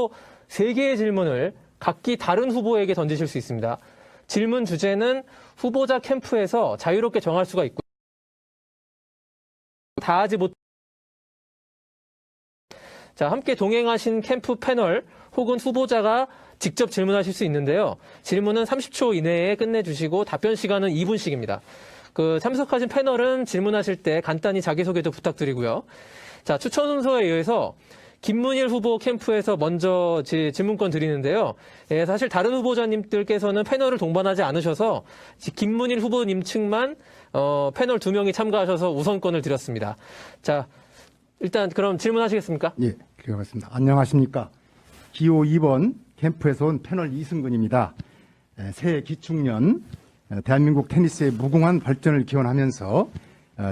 최소 3개의 질문을 각기 다른 후보에게 던지실 수 있습니다. 질문 주제는 후보자 캠프에서 자유롭게 정할 수가 있고 다 하지 못. 자, 함께 동행하신 캠프 패널 혹은 후보자가 직접 질문하실 수 있는데요. 질문은 30초 이내에 끝내주시고 답변 시간은 2분씩입니다. 참석하신 패널은 질문하실 때 간단히 자기소개도 부탁드리고요. 자, 추천 순서에 의해서 김문일 후보 캠프에서 먼저 질문권 드리는데요. 예, 사실 다른 후보자님들께서는 패널을 동반하지 않으셔서 김문일 후보님 측만 패널 2명이 참가하셔서 우선권을 드렸습니다. 자, 일단 그럼 질문하시겠습니까? 예, 그렇습니다. 안녕하십니까. 기호 2번 캠프에서 온 패널 이승근입니다. 새해 기축년 대한민국 테니스의 무궁한 발전을 기원하면서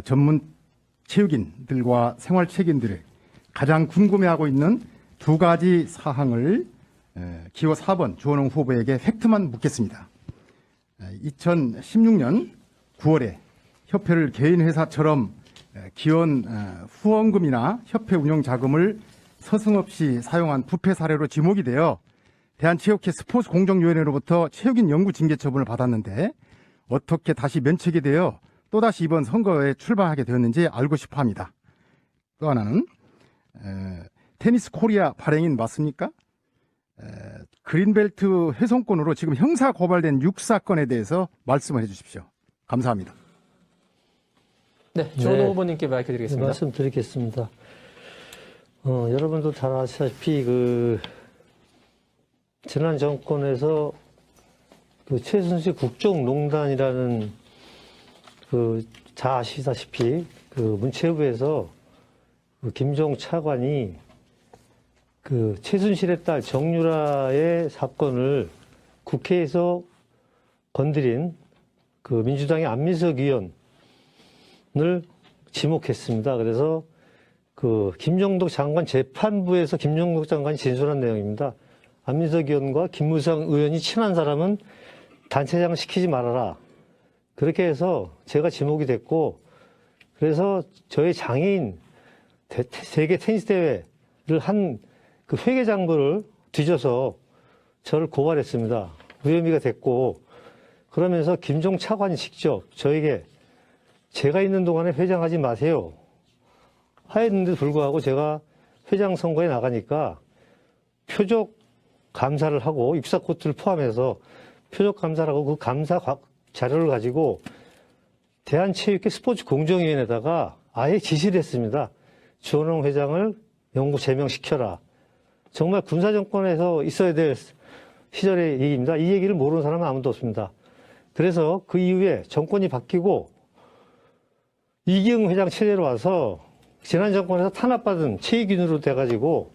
전문 체육인들과 생활체육인들이 가장 궁금해하고 있는 2가지 사항을 기호 4번 주원웅 후보에게 팩트만 묻겠습니다. 2016년 9월에 협회를 개인회사처럼 기원 후원금이나 협회 운영 자금을 서슴없이 사용한 부패 사례로 지목이 되어 대한체육회 스포츠공정위원회로부터 체육인 영구 징계 처분을 받았는데 어떻게 다시 면책이 되어 또다시 이번 선거에 출마하게 되었는지 알고 싶어 합니다. 또 하나는 테니스 코리아 발행인 맞습니까? 그린벨트 훼손건으로 지금 형사 고발된 6사건에 대해서 말씀을 해 주십시오. 감사합니다. 네, 주원웅 후보님께 마이크 드리겠습니다. 네, 말씀드리겠습니다. 여러분도 잘 아시다시피 지난 정권에서 최순실 국정농단이라는 잘 아시다시피 문체부에서 김종 차관이 최순실의 딸 정유라의 사건을 국회에서 건드린 민주당의 안민석 의원을 지목했습니다. 그래서 김정덕 장관 재판부에서 김정덕 장관이 진술한 내용입니다. 안민석 의원과 김무성 의원이 친한 사람은 단체장 시키지 말아라. 그렇게 해서 제가 지목이 됐고, 그래서 저희 장애인 세계 테니스 대회를 한 회계장부를 뒤져서 저를 고발했습니다. 무혐의가 됐고, 그러면서 김종 차관이 직접 저에게 제가 있는 동안에 회장하지 마세요 하였는데도 불구하고 제가 회장 선거에 나가니까 표적 감사를 하고 입사 코트를 포함해서 표적 감사를 하고 그 감사 자료를 가지고 대한체육회 스포츠공정위원회에다가 아예 지시를 했습니다. 주원웅 회장을 영구 제명시켜라. 정말 군사정권에서 있어야 될 시절의 얘기입니다. 이 얘기를 모르는 사람은 아무도 없습니다. 그래서 그 이후에 정권이 바뀌고 이기흥 회장 체제로 와서 지난 정권에서 탄압받은 체육인으로 돼가지고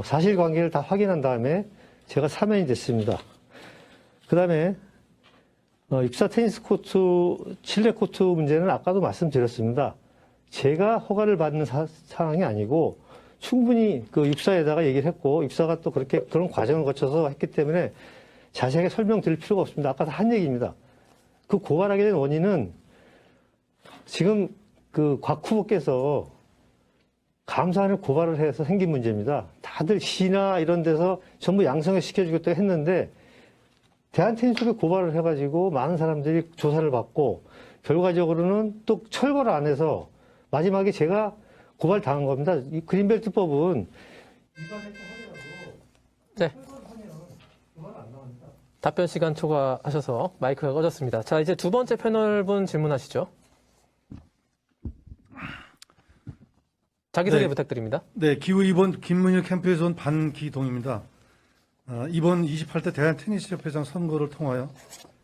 사실관계를 다 확인한 다음에 제가 사면이 됐습니다. 그 다음에 입사 테니스 코트, 실내 코트 문제는 아까도 말씀드렸습니다. 제가 허가를 받는 상황이 아니고 충분히 입사에다가 얘기를 했고 입사가 또 그런 과정을 거쳐서 했기 때문에 자세하게 설명드릴 필요가 없습니다. 아까 다 한 얘기입니다. 고발하게 된 원인은 지금 곽 후보께서 감사원에 고발을 해서 생긴 문제입니다. 다들 시나 이런 데서 전부 양성을 시켜주겠다고 했는데 대한테니스에 고발을 해가지고 많은 사람들이 조사를 받고 결과적으로는 또 철거를 안 해서 마지막에 제가 고발당한 겁니다. 이 그린벨트법은 네. 답변 시간 초과하셔서 마이크가 꺼졌습니다. 자, 이제 두 번째 패널분 질문하시죠. 자기소개 부탁드립니다. 네, 기호 2번 김문일 캠프에서 온 반기동입니다. 이번 28대 대한테니스협회장 선거를 통하여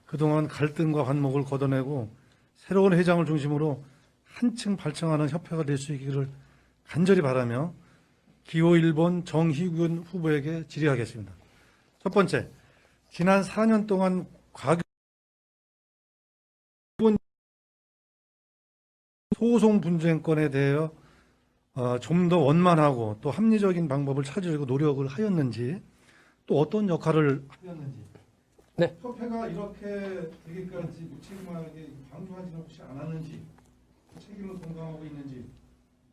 그동안 갈등과 관목을 걷어내고 새로운 회장을 중심으로 한층 발전하는 협회가 될 수 있기를 간절히 바라며 기호 1번 정희균 후보에게 질의하겠습니다. 첫 번째, 지난 4년 동안 소송 분쟁권에 대하여 좀 더 원만하고 또 합리적인 방법을 찾으려고 노력을 하였는지 또 어떤 역할을 하였는지 네. 협회가 이렇게 되기까지 무책임하게 방조하지는 혹시 않았는지 책임을 공감하고 있는지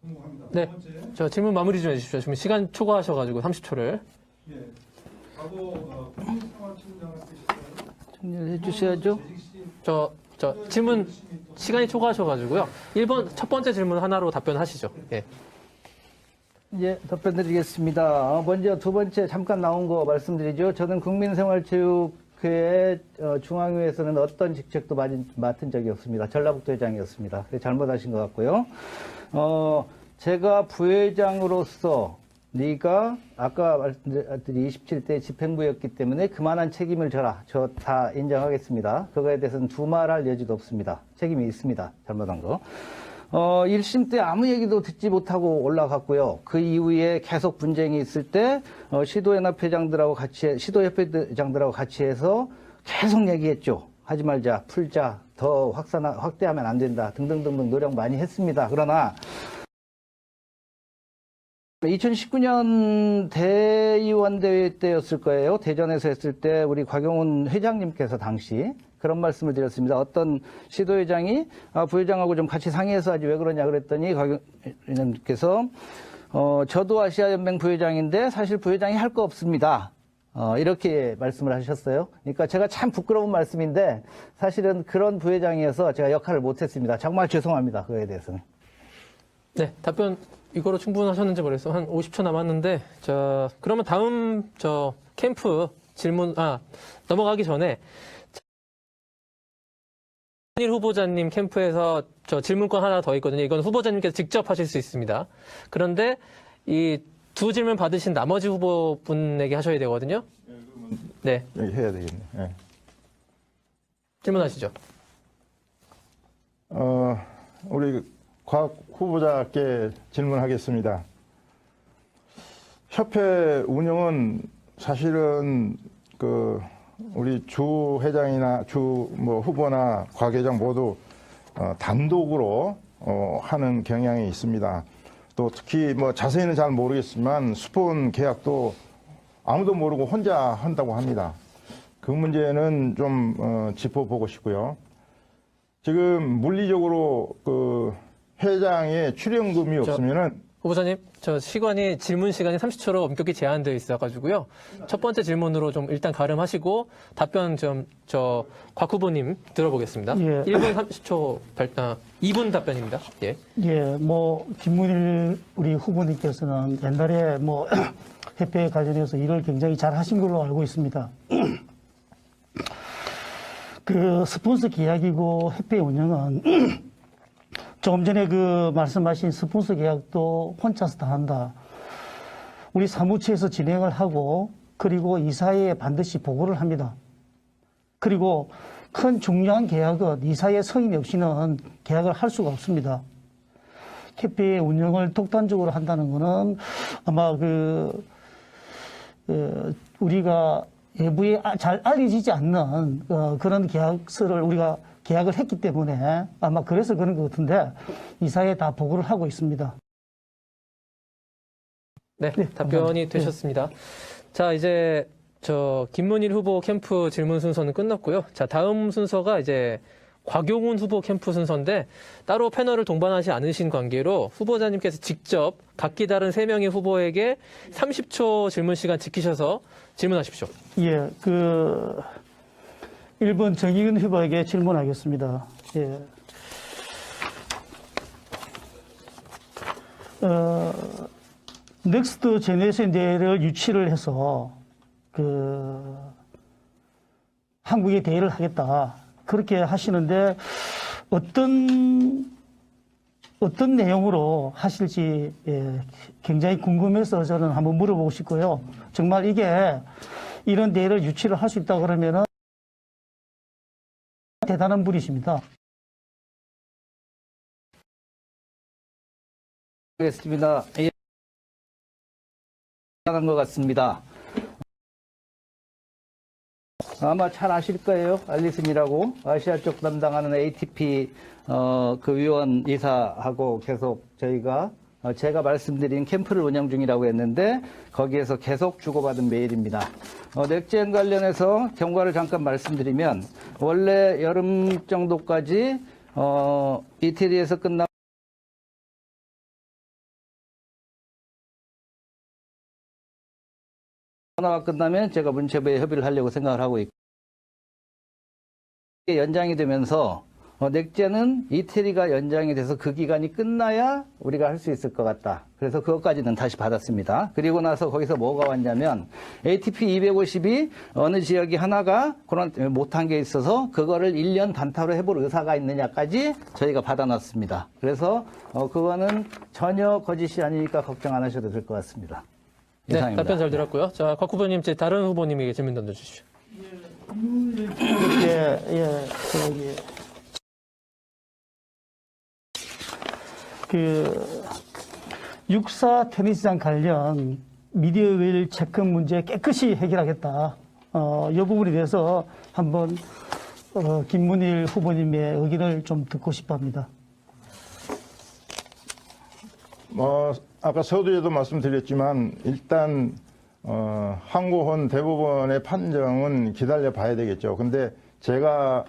궁금합니다. 네. 두 번째, 저 질문 마무리 좀 해주십시오. 지금 시간 초과하셔가지고 30초를. 예. 과거 국민생활청장을 계셨어요. 정리해 주셔야죠. 질문 시간이 초과하셔가지고요. 1번 첫 번째 질문 하나로 답변하시죠. 예. 예, 답변드리겠습니다. 먼저 두 번째 잠깐 나온 거 말씀드리죠. 저는 국민생활체육회 중앙위에서는 어떤 직책도 맡은 적이 없습니다. 전라북도 회장이었습니다. 잘못하신 것 같고요. 제가 부회장으로서 네가 아까 말씀드린 27대 집행부였기 때문에 그만한 책임을 져라. 저 다 인정하겠습니다. 그거에 대해서는 두말할 여지도 없습니다. 책임이 있습니다. 잘못한 거. 1심 때 아무 얘기도 듣지 못하고 올라갔고요. 그 이후에 계속 분쟁이 있을 때 시도연합회장들하고 같이 해서 계속 얘기했죠. 하지 말자, 풀자, 더 확대하면 안 된다 등등등등 노력 많이 했습니다. 그러나 2019년 대의원대회 때였을 거예요. 대전에서 했을 때 우리 곽용훈 회장님께서 당시 그런 말씀을 드렸습니다. 어떤 시도회장이 부회장하고 좀 같이 상의해서 하지 왜 그러냐 그랬더니 곽용훈님께서 저도 아시아연맹 부회장인데 사실 부회장이 할 거 없습니다. 이렇게 말씀을 하셨어요. 그러니까 제가 참 부끄러운 말씀인데 사실은 그런 부회장이어서 제가 역할을 못했습니다. 정말 죄송합니다. 그거에 대해서는. 네, 답변 이거로 충분하셨는지 모르겠어요. 한 50초 남았는데, 그러면 다음 캠프 질문 넘어가기 전에 한일 후보자님 캠프에서 질문권 하나 더 있거든요. 이건 후보자님께서 직접 하실 수 있습니다. 그런데 이 두 질문 받으신 나머지 후보분에게 하셔야 되거든요. 네, 여기 해야 되겠네. 예. 질문하시죠. 우리 곽 후보자께 질문하겠습니다. 협회 운영은 사실은 우리 주 회장이나 후보나 곽 회장 모두 단독으로 하는 경향이 있습니다. 또 특히 자세히는 잘 모르겠지만 스폰 계약도 아무도 모르고 혼자 한다고 합니다. 그 문제는 좀 짚어보고 싶고요. 지금 물리적으로 회장의 출연금이 없으면은 후보자님, 시간이 질문 시간이 30초로 엄격히 제한되어 있어가지고요. 첫 번째 질문으로 좀 일단 가름하시고 답변 곽 후보님 들어보겠습니다. 예. 1분 30초 2분 답변입니다. 예. 예, 김문일 우리 후보님께서는 옛날에 협회에 관련해서 일을 굉장히 잘 하신 걸로 알고 있습니다. 그 스폰서 계약이고 협회 운영은 조금 전에 말씀하신 스폰서 계약도 혼자서 다 한다. 우리 사무처에서 진행을 하고 그리고 이사회에 반드시 보고를 합니다. 그리고 큰 중요한 계약은 이사회 성인이 없이는 계약을 할 수가 없습니다. 협회의 운영을 독단적으로 한다는 것은 아마 우리가 외부에 잘 알려지지 않는 그런 계약서를 우리가 계약을 했기 때문에 아마 그래서 그런 것 같은데 이사회에 다 보고를 하고 있습니다. 네, 답변이 되셨습니다. 자, 이제 김문일 후보 캠프 질문 순서는 끝났고요. 자, 다음 순서가 이제 곽용훈 후보 캠프 순서인데 따로 패널을 동반하지 않으신 관계로 후보자님께서 직접 각기 다른 3명의 후보에게 30초 질문 시간 지키셔서 질문하십시오. 예, 1번 정의근 후보에게 질문하겠습니다. 예. 넥스트 제네레이션 대회를 유치를 해서 한국에 대회를 하겠다. 그렇게 하시는데 어떤 내용으로 하실지 굉장히 궁금해서 저는 한번 물어보고 싶고요. 정말 이런 대회를 유치를 할 수 있다 그러면은 대단한 분이십니다. 알겠습니다. 예. 나간 것 같습니다. 아마 잘 아실 거예요. 알리슨이라고 아시아 쪽 담당하는 ATP 그 위원 이사하고 계속 제가 말씀드린 캠프를 운영 중이라고 했는데 거기에서 계속 주고받은 메일입니다. 넥젠 관련해서 경과를 잠깐 말씀드리면 원래 여름 정도까지 이태리에서 끝나 코로나가 끝나면 제가 문체부에 협의를 하려고 생각을 하고 있고, 연장이 되면서 넥제는 이태리가 연장이 돼서 그 기간이 끝나야 우리가 할 수 있을 것 같다. 그래서 그것까지는 다시 받았습니다. 그리고 나서 거기서 뭐가 왔냐면 ATP 250이 어느 지역이 하나가 코로나 못한 게 있어서 그거를 1년 단타로 해볼 의사가 있느냐까지 저희가 받아놨습니다. 그래서 그거는 전혀 거짓이 아니니까 걱정 안 하셔도 될 것 같습니다. 네, 이상입니다. 답변 잘 들었고요. 자, 곽 후보님, 제 다른 후보님에게 질문 던져주십시오. 저기 육사 테니스장 관련 미디어웨일 체크 문제 깨끗이 해결하겠다. 이 부분에 대해서 한번 김문일 후보님의 의견을 좀 듣고 싶어합니다. 아까 서두에도 말씀드렸지만 일단 항고헌 대법원의 판정은 기다려 봐야 되겠죠. 근데 제가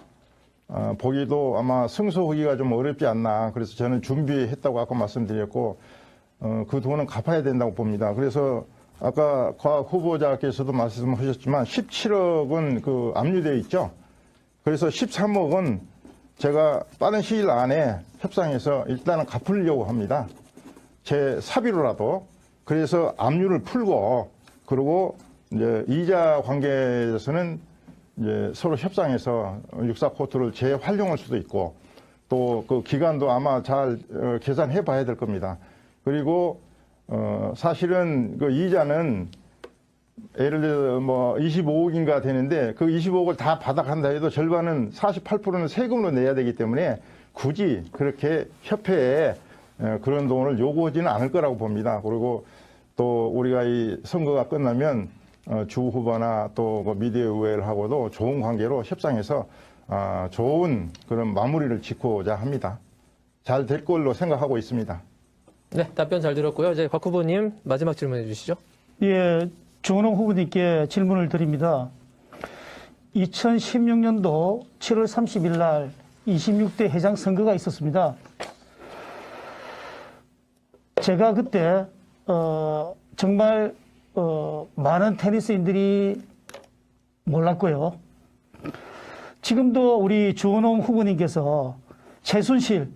보기도 아마 승소하기가 좀 어렵지 않나. 그래서 저는 준비했다고 아까 말씀드렸고 그 돈은 갚아야 된다고 봅니다. 그래서 아까 곽 후보자께서도 말씀하셨지만 17억은 그 압류되어 있죠. 그래서 13억은 제가 빠른 시일 안에 협상해서 일단은 갚으려고 합니다. 제 사비로라도. 그래서 압류를 풀고 그리고 이제 이자 관계에서는 이제 서로 협상해서 육사 코트를 재활용할 수도 있고 또 그 기간도 아마 잘 계산해 봐야 될 겁니다. 그리고 사실은 그 이자는 예를 들어 뭐 25억인가 되는데 그 25억을 다 받아간다 해도 절반은 48%는 세금으로 내야 되기 때문에 굳이 그렇게 협회에 그런 돈을 요구하지는 않을 거라고 봅니다. 그리고 또 우리가 이 선거가 끝나면 주 후보나 또 미디어 의회하고도 좋은 관계로 협상해서 좋은 그런 마무리를 짓고자 합니다. 잘 될 걸로 생각하고 있습니다. 네, 답변 잘 들었고요. 이제 곽 후보님 마지막 질문해 주시죠. 예, 주원홍 후보님께 질문을 드립니다. 2016년도 7월 30일 날 26대 회장 선거가 있었습니다. 제가 그때 정말 많은 테니스인들이 몰랐고요. 지금도 우리 주원홍 후보님께서 최순실,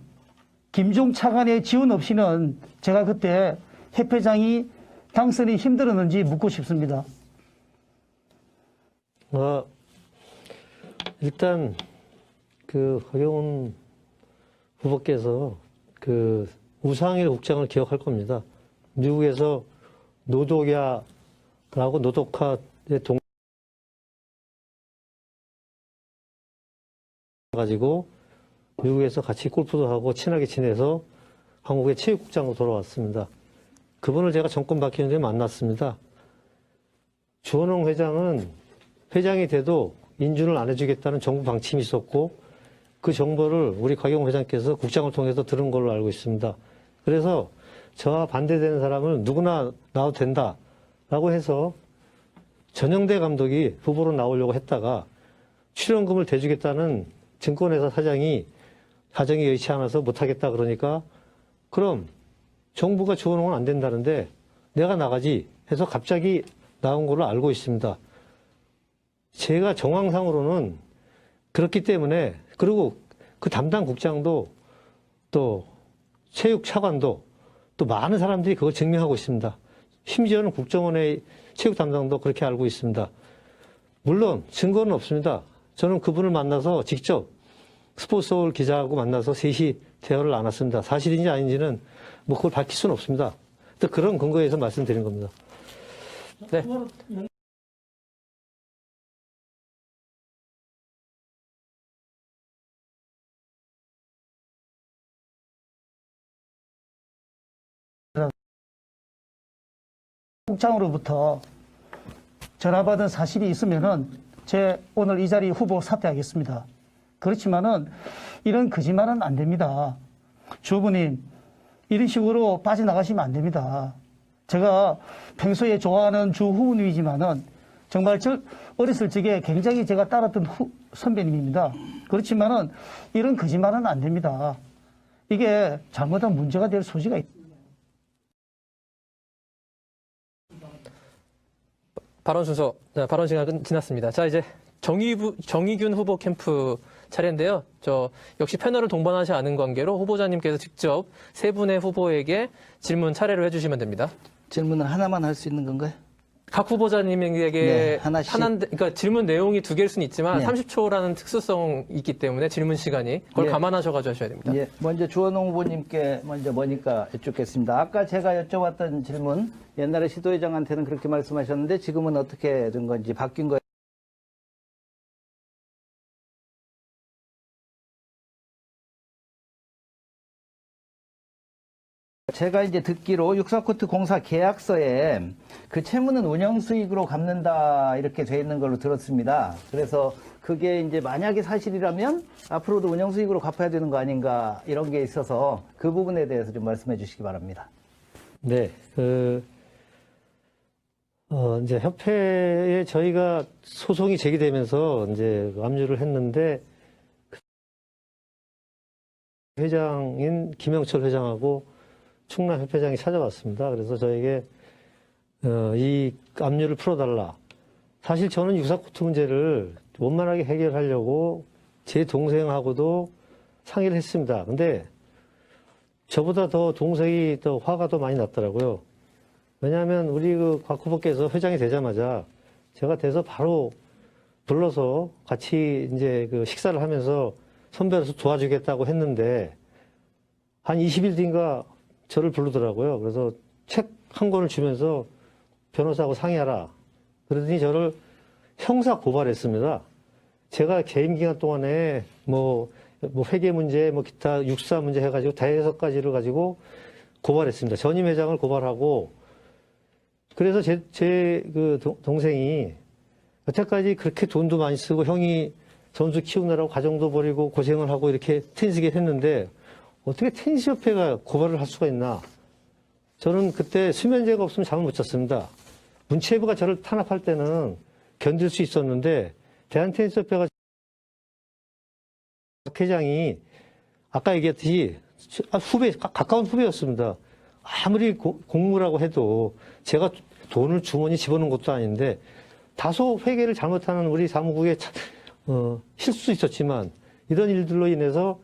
김종 차관의 지원 없이는 제가 그때 협회장이 당선이 힘들었는지 묻고 싶습니다. 일단 그 허경훈 후보께서 그 우상일 국장을 기억할 겁니다. 미국에서 노독야라고 노독화의 동 가지고 미국에서 같이 골프도 하고 친하게 지내서 한국의 체육국장으로 돌아왔습니다. 그분을 제가 정권 바뀌는 데 만났습니다. 주원홍 회장은 회장이 돼도 인준을 안 해주겠다는 정부 방침이 있었고 그 정보를 우리 곽영훈 회장께서 국장을 통해서 들은 걸로 알고 있습니다. 그래서 저와 반대되는 사람을 누구나 나와도 된다라고 해서 전영대 감독이 후보로 나오려고 했다가 출연금을 대주겠다는 증권회사 사장이 사정이 여의치 않아서 못하겠다 그러니까 그럼 정부가 주원홍은 안 된다는데 내가 나가지 해서 갑자기 나온 걸로 알고 있습니다. 제가 정황상으로는 그렇기 때문에 그리고 그 담당 국장도 또 체육 차관도 또 많은 사람들이 그걸 증명하고 있습니다. 심지어는 국정원의 체육 담당도 그렇게 알고 있습니다. 물론 증거는 없습니다. 저는 그분을 만나서 직접 스포츠서울 기자하고 만나서 셋이 대화를 나눴습니다. 사실인지 아닌지는 뭐 그걸 밝힐 수는 없습니다. 또 그런 근거에서 말씀드린 겁니다. 네. 국장으로부터 전화받은 사실이 있으면은 제 오늘 이 자리 후보 사퇴하겠습니다. 그렇지만은 이런 거짓말은 안 됩니다. 주부님, 이런 식으로 빠져나가시면 안 됩니다. 제가 평소에 좋아하는 주 후보님이지만은 정말 어렸을 적에 굉장히 제가 따랐던 선배님입니다. 그렇지만은 이런 거짓말은 안 됩니다. 이게 잘못하면 문제가 될 소지가 있습니다. 발언 순서, 발언 시간 지났습니다. 자, 이제 정의균 후보 캠프 차례인데요. 역시 패널을 동반하지 않은 관계로 후보자님께서 직접 세 분의 후보에게 질문 차례로 해주시면 됩니다. 질문을 하나만 할 수 있는 건가요? 각 후보자님에게 네, 하나씩. 그러니까 질문 내용이 두 개일 수는 있지만 네. 30초라는 특수성이 있기 때문에 질문 시간이 그걸 예. 감안하셔가지고 하셔야 됩니다. 예, 먼저 주원홍 후보님께 먼저 뭐니까 여쭙겠습니다. 아까 제가 여쭤봤던 질문, 옛날에 시도의장한테는 그렇게 말씀하셨는데 지금은 어떻게 된 건지 바뀐 거예요? 제가 이제 듣기로 육사코트 공사 계약서에 그 채무는 운영 수익으로 갚는다 이렇게 돼 있는 걸로 들었습니다. 그래서 그게 이제 만약에 사실이라면 앞으로도 운영 수익으로 갚아야 되는 거 아닌가 이런 게 있어서 그 부분에 대해서 좀 말씀해 주시기 바랍니다. 네, 이제 협회에 저희가 소송이 제기되면서 이제 압류를 했는데, 회장인 김영철 회장하고 충남 협회장이 찾아왔습니다. 그래서 저에게, 이 압류를 풀어달라. 사실 저는 유사코트 문제를 원만하게 해결하려고 제 동생하고도 상의를 했습니다. 근데 저보다 더 동생이 더 화가 더 많이 났더라고요. 왜냐하면 우리 곽 후보께서 회장이 되자마자 제가 돼서 바로 불러서 같이 이제 식사를 하면서 선배로서 도와주겠다고 했는데 한 20일 뒤인가 저를 부르더라고요. 그래서 책 한 권을 주면서 변호사하고 상의하라. 그러더니 저를 형사 고발했습니다. 제가 개임 기간 동안에 뭐 회계 문제, 기타 육사 문제 해가지고 5가지를 가지고 고발했습니다. 전임 회장을 고발하고, 그래서 제 동생이 여태까지 그렇게 돈도 많이 쓰고 형이 선수 키우느라고 가정도 버리고 고생을 하고 이렇게 테니스를 했는데 어떻게 테니스협회가 고발을 할 수가 있나. 저는 그때 수면제가 없으면 잠을 못 잤습니다. 문체부가 저를 탄압할 때는 견딜 수 있었는데 대한테니스협회가 회장이 아까 얘기했듯이 가까운 후배였습니다. 아무리 공무라고 해도 제가 돈을 주머니 집어넣은 것도 아닌데 다소 회계를 잘못하는 우리 사무국의 실수도 있었지만 이런 일들로 인해서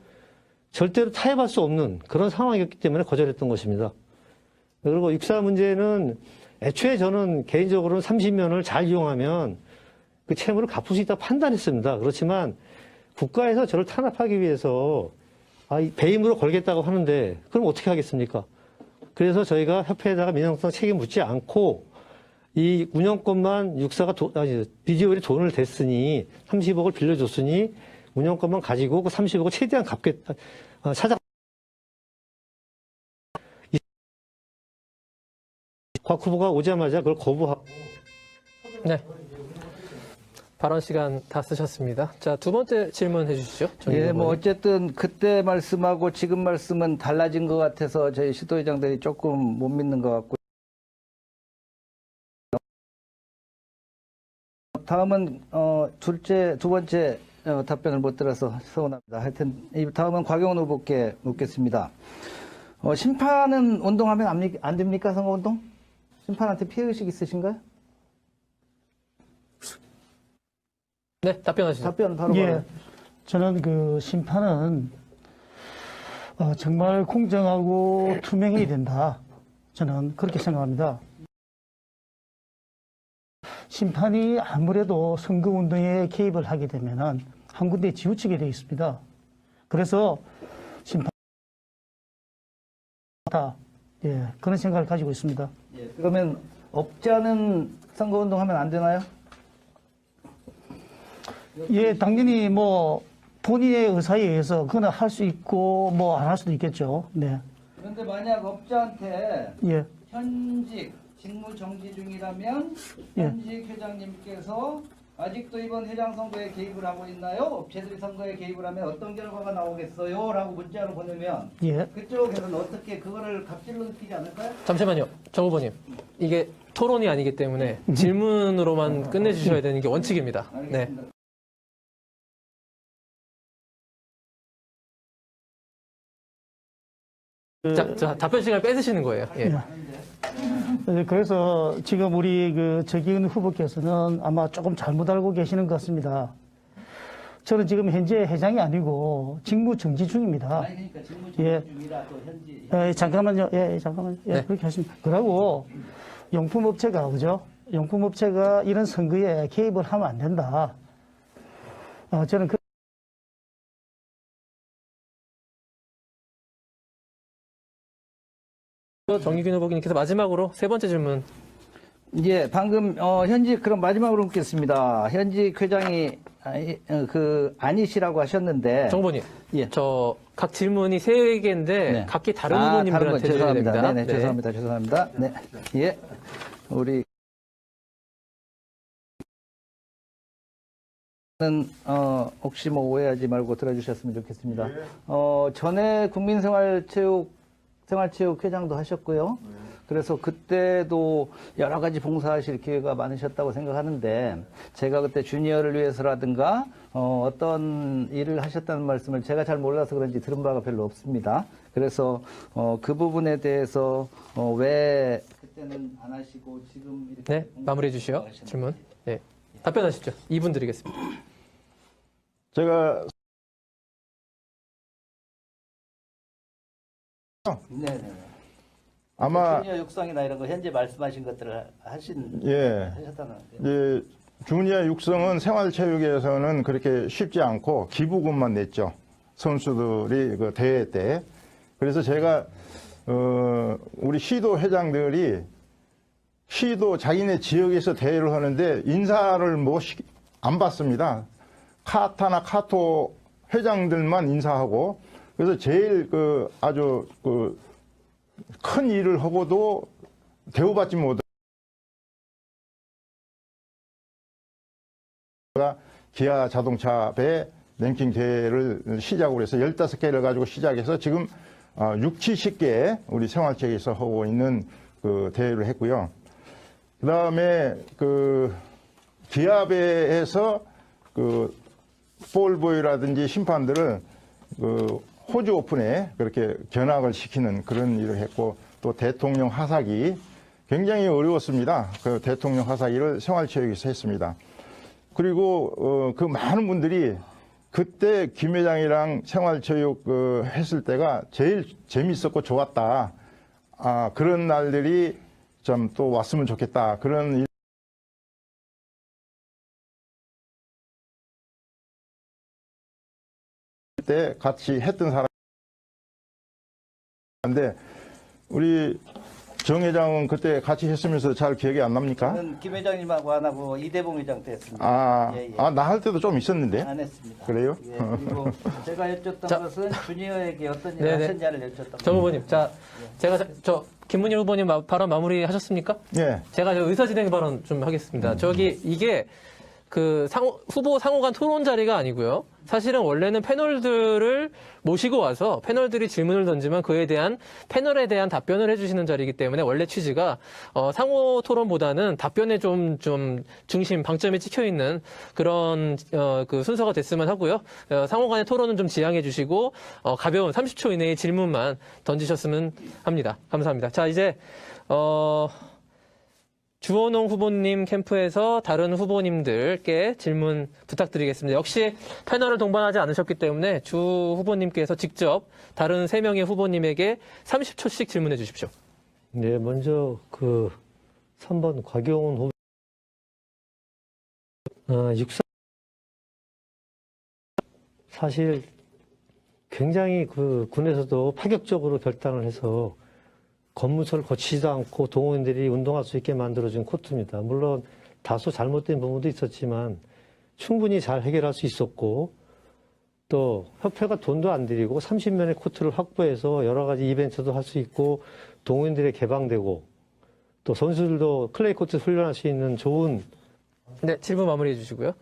절대로 타협할 수 없는 그런 상황이었기 때문에 거절했던 것입니다. 그리고 육사 문제는 애초에 저는 개인적으로는 30년을 잘 이용하면 그 채무를 갚을 수 있다 판단했습니다. 그렇지만 국가에서 저를 탄압하기 위해서 배임으로 걸겠다고 하는데 그럼 어떻게 하겠습니까? 그래서 저희가 협회에다가 민영성 책임 묻지 않고 이 운영권만 육사가 비디오에 돈을 댔으니 30억을 빌려줬으니 운영권만 가지고 그 30억을 최대한 갚겠다. 곽 후보가 오자마자 그걸 거부하고. 네. 발언 시간 다 쓰셨습니다. 자, 두 번째 질문 해주시죠. 예, 어쨌든 그때 말씀하고 지금 말씀은 달라진 것 같아서 저희 시도의장들이 조금 못 믿는 것 같고. 다음은 두 번째 답변을 못 들어서 서운합니다. 하여튼 다음은 곽용훈 후보께 묻겠습니다. 심판은 운동하면 안 됩니까? 선거운동? 심판한테 피해의식 있으신가요? 네, 답변하시죠. 답변 바로. 예, 저는 심판은 정말 공정하고 투명해야 된다. 저는 그렇게 생각합니다. 심판이 아무래도 선거운동에 개입을 하게 되면은 한 군데 지우치게 되어 있습니다. 그래서 심판, 예, 그런 생각을 가지고 있습니다. 예, 그러면 업자는 선거운동하면 안 되나요? 예, 당연히 본인의 의사에 의해서 그거는 할 수 있고 안 할 수도 있겠죠. 네. 그런데 만약 업자한테 예. 현직 직무 정지 중이라면 예. 현직 회장님께서 아직도 이번 회장 선거에 개입을 하고 있나요? 업체들이 선거에 개입을 하면 어떤 결과가 나오겠어요? 라고 문자를 보내면 예. 그쪽에서는 어떻게 그거를 갑질로 느끼지 않을까요? 잠시만요. 정 후보님. 이게 토론이 아니기 때문에 질문으로만 끝내주셔야 되는 게 원칙입니다. 네. 알겠습니다. 자, 답변 시간을 뺏으시는 거예요. 예. 예. 그래서 지금 우리 그 정기훈 후보께서는 아마 조금 잘못 알고 계시는 것 같습니다. 저는 지금 현재 회장이 아니고 직무 정지 중입니다. 그러니까 직무 예. 중이라 또 현지 잠깐만요. 잠깐만요. 네. 그렇게 하십니다. 그러고 용품업체가 그죠? 용품업체가 이런 선거에 개입을 하면 안 된다. 저는 그 정기균 후보님께서 마지막으로 세 번째 질문. 이제 방금 현직 그럼 마지막으로 묻겠습니다. 현직 회장이 아니시라고 하셨는데 정 후보님, 예. 저 각 질문이 세 개인데 네. 각기 다른 다른 분, 후보님들한테 드려야 죄송합니다. 됩니다. 네네, 죄송합니다. 죄송합니다. 네. 예. 우리 는 혹시 뭐 오해하지 말고 들어주셨으면 좋겠습니다. 전에 생활체육회장도 하셨고요. 그래서 그때도 여러 가지 봉사하실 기회가 많으셨다고 생각하는데 제가 그때 주니어를 위해서라든가 어떤 일을 하셨다는 말씀을 제가 잘 몰라서 그런지 들은 바가 별로 없습니다. 그래서 그 부분에 대해서 왜 그때는 안 하시고 지금 이렇게 네, 마무리해 주시죠. 질문. 네. 답변하시죠. 2분 드리겠습니다. 제가 네네. 아마 주니어 육성이나 이런 거 현재 말씀하신 것들을 예. 하셨다는. 이제 주니어 육성은 생활체육에서는 그렇게 쉽지 않고 기부금만 냈죠. 선수들이 그 대회 때. 그래서 제가 우리 시도 회장들이 시도 자기네 지역에서 대회를 하는데 인사를 안 받습니다. 카타나 카토 회장들만 인사하고 그래서 제일 아주 큰 일을 하고도 대우받지 못하고 기아 자동차 배 랭킹 대회를 시작으로 해서 15개를 가지고 시작해서 지금 6, 70개 우리 생활체육에서 하고 있는 그 대회를 했고요. 그 다음에 기아배에서 볼보이라든지 심판들을 호주 오픈에 그렇게 견학을 시키는 그런 일을 했고 또 대통령 하사기 굉장히 어려웠습니다. 그 대통령 하사기를 생활체육에서 했습니다. 그리고 그 많은 분들이 그때 김 회장이랑 생활체육 했을 때가 제일 재밌었고 좋았다. 그런 날들이 좀 또 왔으면 좋겠다. 그런 일 때 같이 했던 사람인데 우리 정 회장은 그때 같이 했으면서 잘 기억이 안 납니까? 저는 김 회장님하고 안 하고 이대봉 회장 때 했습니다. 예, 예. 나 할 때도 좀 있었는데. 안 했습니다. 그래요? 예, 그리고 제가 여쭸던 자. 것은 주니어에게 어떤 일을 네네. 하셨냐를 여쭸던 정 후보님, 자, 제가 김문일 후보님 발언 마무리 하셨습니까? 예. 제가 의사진행 발언 좀 하겠습니다. 이게 후보 상호 간 토론 자리가 아니고요. 사실은 원래는 패널들을 모시고 와서 패널들이 질문을 던지면 패널에 대한 답변을 해주시는 자리이기 때문에 원래 취지가 상호 토론보다는 답변에 좀 방점이 찍혀 있는 그런 그 순서가 됐으면 하고요. 상호 간의 토론은 좀 지양해 주시고 가벼운 30초 이내의 질문만 던지셨으면 합니다. 감사합니다. 자, 이제 주원홍 후보님 캠프에서 다른 후보님들께 질문 부탁드리겠습니다. 역시 패널을 동반하지 않으셨기 때문에 주 후보님께서 직접 다른 3명의 후보님에게 30초씩 질문해 주십시오. 네, 먼저 3번 곽용훈 후보. 육상 사실 굉장히 군에서도 파격적으로 결단을 해서 검문소를 거치지도 않고 동호인들이 운동할 수 있게 만들어준 코트입니다. 물론 다소 잘못된 부분도 있었지만 충분히 잘 해결할 수 있었고 또 협회가 돈도 안 들이고 30면의 코트를 확보해서 여러 가지 이벤트도 할 수 있고 동호인들이 개방되고 또 선수들도 클레이 코트 훈련할 수 있는 좋은. 네, 질문 마무리해 주시고요.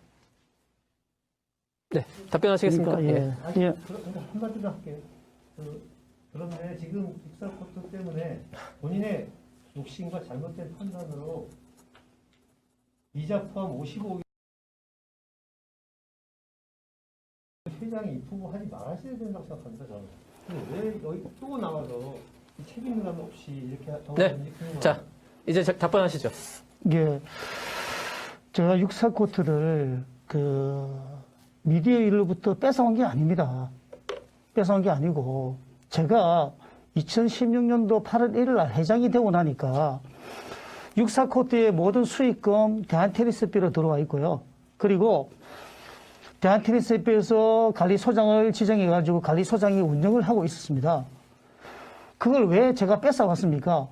네, 답변하시겠습니까? 그러니까, 예. 한마디로 할게요. 그런데 지금 육상 코트 때문에 본인의 욕심과 잘못된 판단으로 이자 포함 55억 회장이 입후보 하지 말아야 된다고 생각합니다. 저는. 근데 왜 여기 또 나와서 책임감 없이 이렇게 네. 자, 이제 답변하시죠. 예. 제가 육사 코트를 미디어 일로부터 뺏어온 게 아닙니다. 뺏어온 게 아니고, 제가 2016년도 8월 1일 날 회장이 되고 나니까 육사 코트의 모든 수익금 대한테니스비로 들어와 있고요. 그리고 대한테니스비에서 관리소장을 지정해가지고 관리소장이 운영을 하고 있었습니다. 그걸 왜 제가 뺏어왔습니까?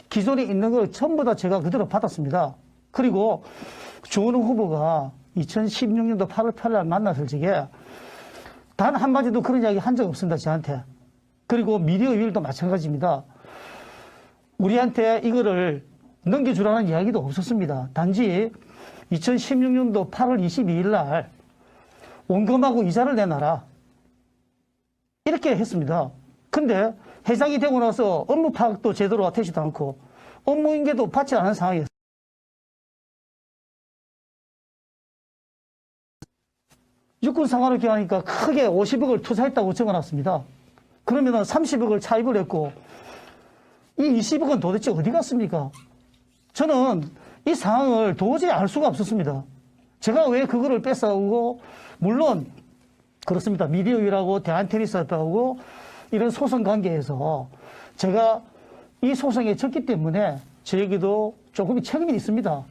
기존에 있는 걸 전부 다 제가 그대로 받았습니다. 그리고 조은호 후보가 2016년도 8월 8일 날 만났을 적에 단 한마디도 그런 이야기 한 적 없습니다, 저한테. 그리고 미디어 위일도 마찬가지입니다. 우리한테 이거를 넘겨주라는 이야기도 없었습니다. 단지 2016년도 8월 22일 날 원금하고 이자를 내놔라. 이렇게 했습니다. 근데 회장이 되고 나서 업무 파악도 제대로 되지도 않고 업무 인계도 받지 않은 상황이었어요. 육군 상관을 기하니까 크게 50억을 투자했다고 적어놨습니다. 그러면 30억을 차입을 했고 이 20억은 도대체 어디 갔습니까? 저는 이 상황을 도저히 알 수가 없었습니다. 제가 왜 그거를 뺏어오고, 물론 그렇습니다. 미디어위라고 대한테니스협회하고 이런 소송 관계에서 제가 이 소송에 졌기 때문에 저에게도 조금의 책임이 있습니다.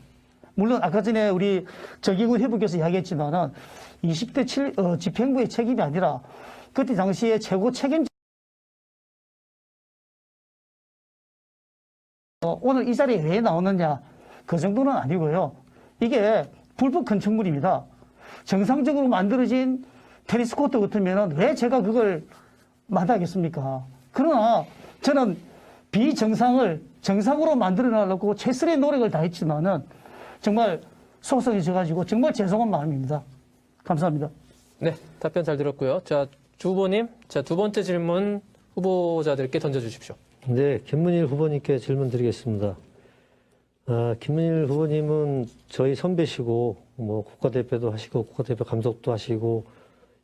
물론 아까 전에 우리 정기군 회부께서 이야기했지만은 20대 집행부의 책임이 아니라 그때 당시에 최고 책임자 오늘 이 자리에 왜 나오느냐 그 정도는 아니고요. 이게 불법 건축물입니다. 정상적으로 만들어진 테니스 코트 같으면 왜 제가 그걸 마다하겠습니까? 그러나 저는 비정상을 정상으로 만들어내려고 최선의 노력을 다했지만은 정말 소송이 져가지고 정말 죄송한 마음입니다. 감사합니다. 네, 답변 잘 들었고요. 자, 주 후보님, 자, 두 번째 질문 후보자들께 던져주십시오. 네, 김문일 후보님께 질문 드리겠습니다. 김문일 후보님은 저희 선배시고, 국가대표도 하시고, 국가대표 감독도 하시고,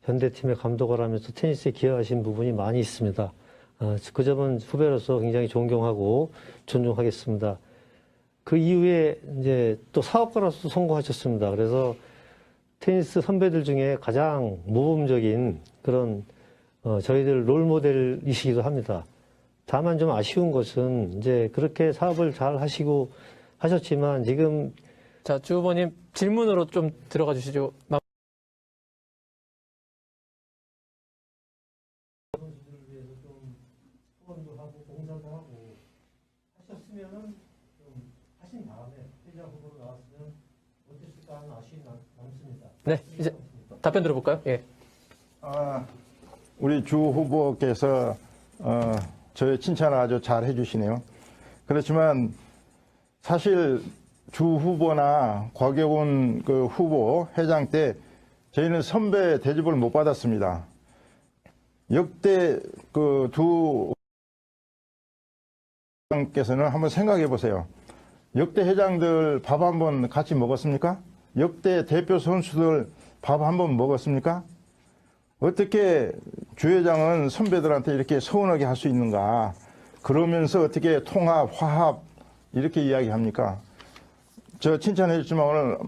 현대팀의 감독을 하면서 테니스에 기여하신 부분이 많이 있습니다. 그 점은 후배로서 굉장히 존경하고 존중하겠습니다. 그 이후에 이제 또 사업가로서 성공하셨습니다. 그래서 테니스 선배들 중에 가장 모범적인 그런 저희들 롤모델이시기도 합니다. 다만 좀 아쉬운 것은 이제 그렇게 사업을 잘 하시고 하셨지만 지금 자, 주 후보님 질문으로 좀 들어가 주시죠. 네, 이제 답변 들어볼까요? 예. 우리 주 후보께서 저의 칭찬을 아주 잘 해주시네요. 그렇지만 사실 주 후보나 곽여군 그 후보 회장 때 저희는 선배 대접을 못 받았습니다. 역대 그 두 회장께서는 한번 생각해 보세요. 역대 회장들 밥 한번 같이 먹었습니까? 역대 대표 선수들 밥 한번 먹었습니까? 어떻게 주 회장은 선배들한테 이렇게 서운하게 할 수 있는가? 그러면서 어떻게 통합, 화합 이렇게 이야기합니까? 저 칭찬해 주지만 오늘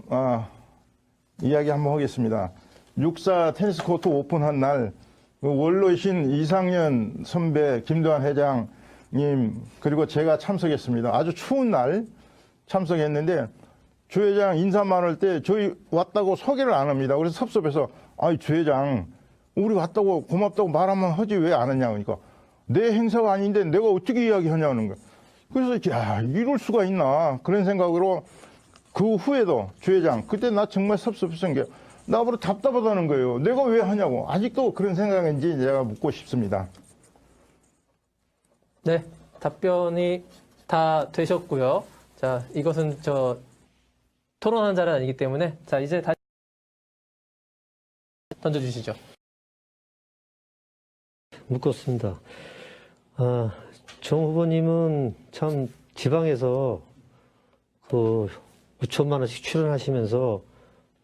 이야기 한번 하겠습니다. 6사 테니스 코트 오픈한 날 원로이신 이상현 선배, 김도환 회장님 그리고 제가 참석했습니다. 아주 추운 날 참석했는데 주 회장 인사만 할 때 저희 왔다고 소개를 안 합니다. 그래서 섭섭해서 아이 주 회장 우리 왔다고 고맙다고 말하면 하지 왜 안 하냐 그러니까 내 행사가 아닌데 내가 어떻게 이야기하냐는 거야. 그래서 야 이럴 수가 있나 그런 생각으로 그 후에도 주 회장 그때 나 정말 섭섭했던 게 나보고 답답하다는 거예요. 내가 왜 하냐고 아직도 그런 생각인지 제가 묻고 싶습니다. 네, 답변이 다 되셨고요. 자, 이것은 토론하는 자리는 아니기 때문에 자, 이제 다시 던져주시죠. 묻겠습니다. 정 후보님은 참 지방에서 그 5천만 원씩 출연하시면서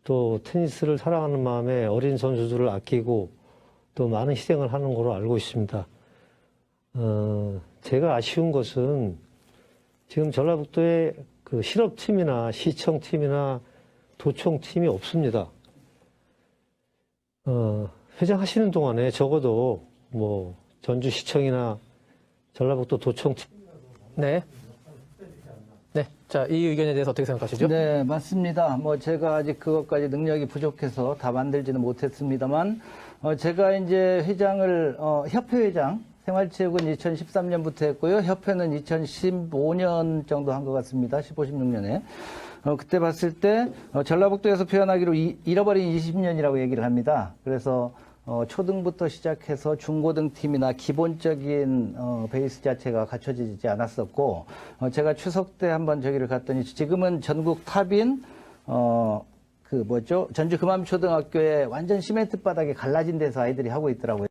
또 테니스를 사랑하는 마음에 어린 선수들을 아끼고 또 많은 희생을 하는 걸로 알고 있습니다. 제가 아쉬운 것은 지금 전라북도에 그 실업팀이나 시청팀이나 도청팀이 없습니다. 회장하시는 동안에 적어도 뭐 전주시청이나 전라북도 도청팀 네. 네. 자, 이 의견에 대해서 어떻게 생각하시죠? 네, 맞습니다. 뭐 제가 아직 그것까지 능력이 부족해서 다 만들지는 못했습니다만, 제가 이제 회장을, 협회 회장, 생활체육은 2013년부터 했고요. 협회는 2015년 정도 한 것 같습니다. 15, 16년에. 그때 봤을 때, 전라북도에서 표현하기로 잃어버린 20년이라고 얘기를 합니다. 그래서, 초등부터 시작해서 중고등 팀이나 기본적인 베이스 자체가 갖춰지지 않았었고, 제가 추석 때 한번 저기를 갔더니 지금은 전국 탑인 전주 금암초등학교에 완전 시멘트 바닥에 갈라진 데서 아이들이 하고 있더라고요.